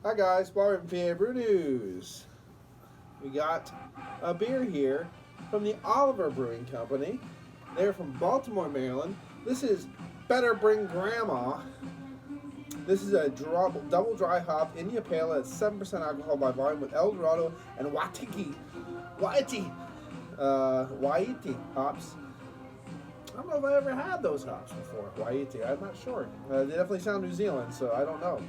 Hi guys, Bobby from PABrewNews. We got a beer here from the Oliver Brewing Company. They're from Baltimore, Maryland. This is Better Bring Grandma. This is a double dry hop India Pale at 7% alcohol by volume with El Dorado and Waiti hops. I don't know if I ever had those hops before. Waiti, I'm not sure. They definitely sound New Zealand, so I don't know.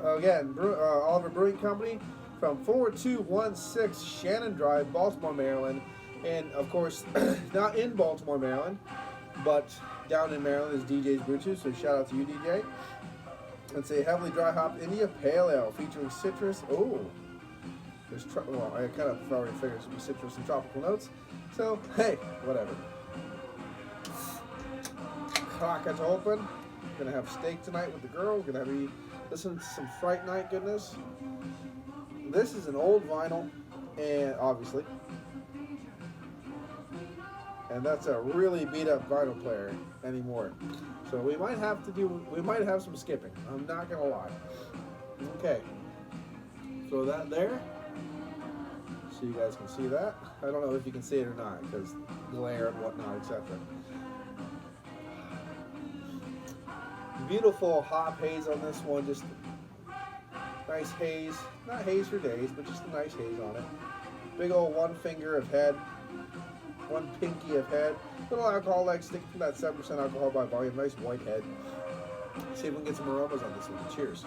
Again, Oliver Brewing Company from 4216 Shannon Drive, Baltimore, Maryland. And of course, not in Baltimore, Maryland, but down in Maryland is DJ's Brew 2, so shout out to you, DJ. It's a heavily dry hop India Pale Ale featuring citrus. Oh, well, I kind of already figured it would be citrus and tropical notes. So, hey, whatever. Crack it open. We're gonna have steak tonight with the girl. We're gonna be listening to some Fright Night goodness. This is an old vinyl, and obviously, and that's a really beat up vinyl player anymore. So we might have some skipping. I'm not gonna lie. Okay, throw that there, so you guys can see that. I don't know if you can see it or not because glare and whatnot, etc. Beautiful hop haze on this one, just nice haze, not haze for days, but just a nice haze on it. Big old one finger of head, one pinky of head, little alcohol like sticking to that 7% alcohol by volume, nice white head. See if we can get some aromas on this one. Cheers.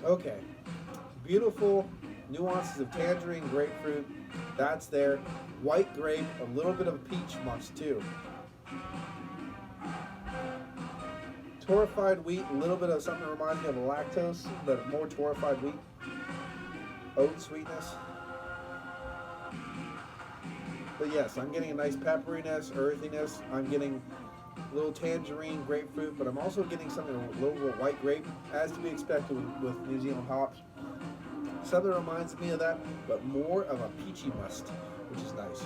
Okay, beautiful nuances of tangerine, grapefruit, that's there. White grape, a little bit of peach must too. Torrefied wheat, a little bit of something that reminds me of lactose, but more torrefied wheat. Oat sweetness. But yes, I'm getting a nice pepperiness, earthiness. I'm getting a little tangerine, grapefruit, but I'm also getting something a little bit white grape, as to be expected with New Zealand hops. Something reminds me of that, but more of a peachy must, which is nice.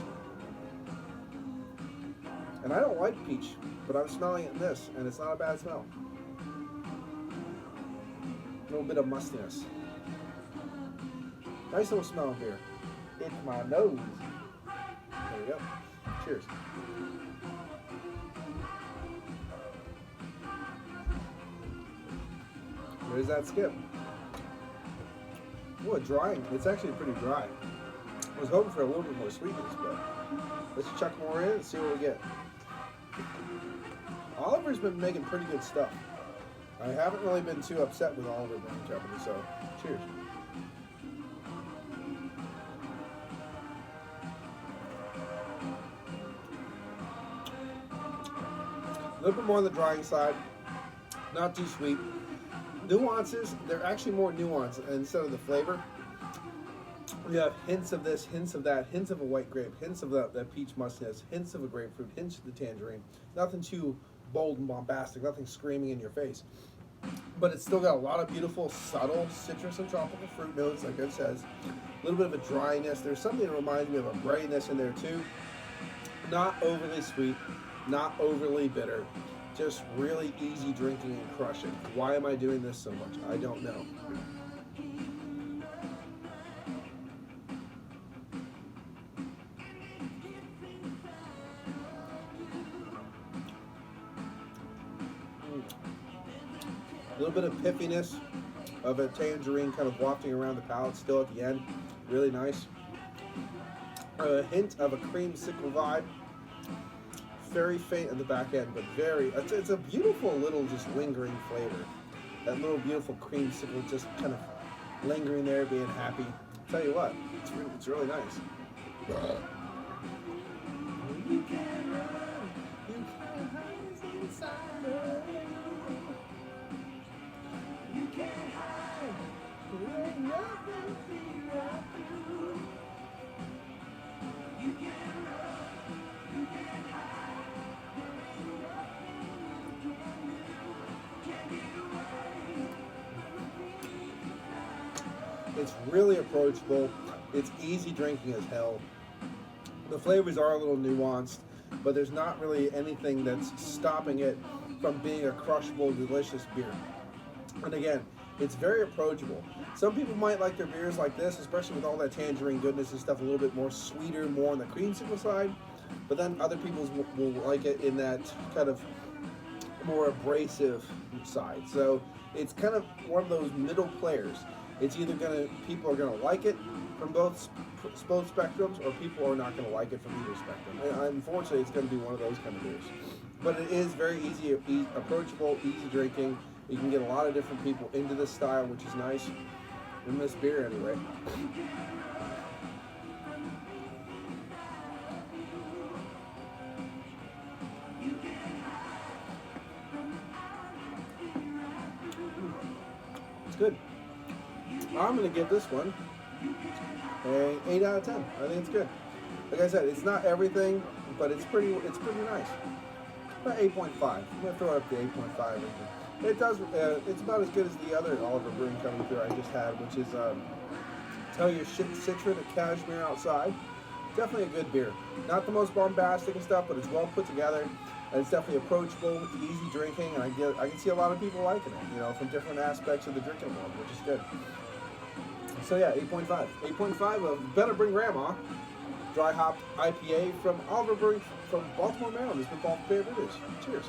And I don't like peach, but I'm smelling it in this, and it's not a bad smell. A little bit of mustiness. Nice little smell of beer. It's my nose. There we go. Cheers. There's that skip. What drying? It's actually pretty dry. I was hoping for a little bit more sweetness, but let's chuck more in and see what we get. Oliver's been making pretty good stuff. I haven't really been too upset with Oliver Brewing Company, so cheers. A little bit more on the drying side, not too sweet. Nuances, they're actually more nuanced instead of the flavor. We have hints of this, hints of that, hints of a white grape, hints of that peach mustiness, hints of a grapefruit, hints of the tangerine. Nothing too bold and bombastic, nothing screaming in your face. But it's still got a lot of beautiful, subtle citrus and tropical fruit notes, like it says. A little bit of a dryness. There's something that reminds me of a brightness in there too. Not overly sweet, not overly bitter. Just really easy drinking and crushing. Why am I doing this so much? I don't know. A little bit of piffiness of a tangerine kind of wafting around the palate still at the end. Really nice. A hint of a creamsicle vibe. Very faint at the back end, but it's a beautiful little just lingering flavor. That little beautiful creamsicle just kind of lingering there, being happy. I'll tell you what, it's really nice. You can run, you can hide inside of you. You can't hide, there ain't nothing for you. You can run, you can hide. It's really approachable. It's easy drinking as hell. The flavors are a little nuanced, but there's not really anything that's stopping it from being a crushable, delicious beer. And again, it's very approachable. Some people might like their beers like this, especially with all that tangerine goodness and stuff, a little bit more sweeter, more on the creamsicle side. But then other people will like it in that kind of more abrasive side. So it's kind of one of those middle players. It's either people are gonna like it from both spectrums, or people are not gonna like it from either spectrum. And unfortunately, it's gonna be one of those kind of beers. But it is very easy, approachable, easy drinking. You can get a lot of different people into this style, which is nice. In this beer, anyway. It's good. I'm going to give this one an 8 out of 10. I think it's good. Like I said, it's not everything, but it's pretty nice. About 8.5. I'm going to throw it up to 8.5. It does. It's about as good as the other Oliver Brewing coming through I just had, which is Tell Your Shit Citra, the Cashmere Outside. Definitely a good beer. Not the most bombastic and stuff, but it's well put together, and it's definitely approachable. It's easy drinking, and I can see a lot of people liking it. You know, from different aspects of the drinking world, which is good. So yeah, 8.5. 8.5 of Better Bring Grandma, dry hopped IPA from Oliver Brewing from Baltimore, Maryland. It's been called PABrewNews. Cheers.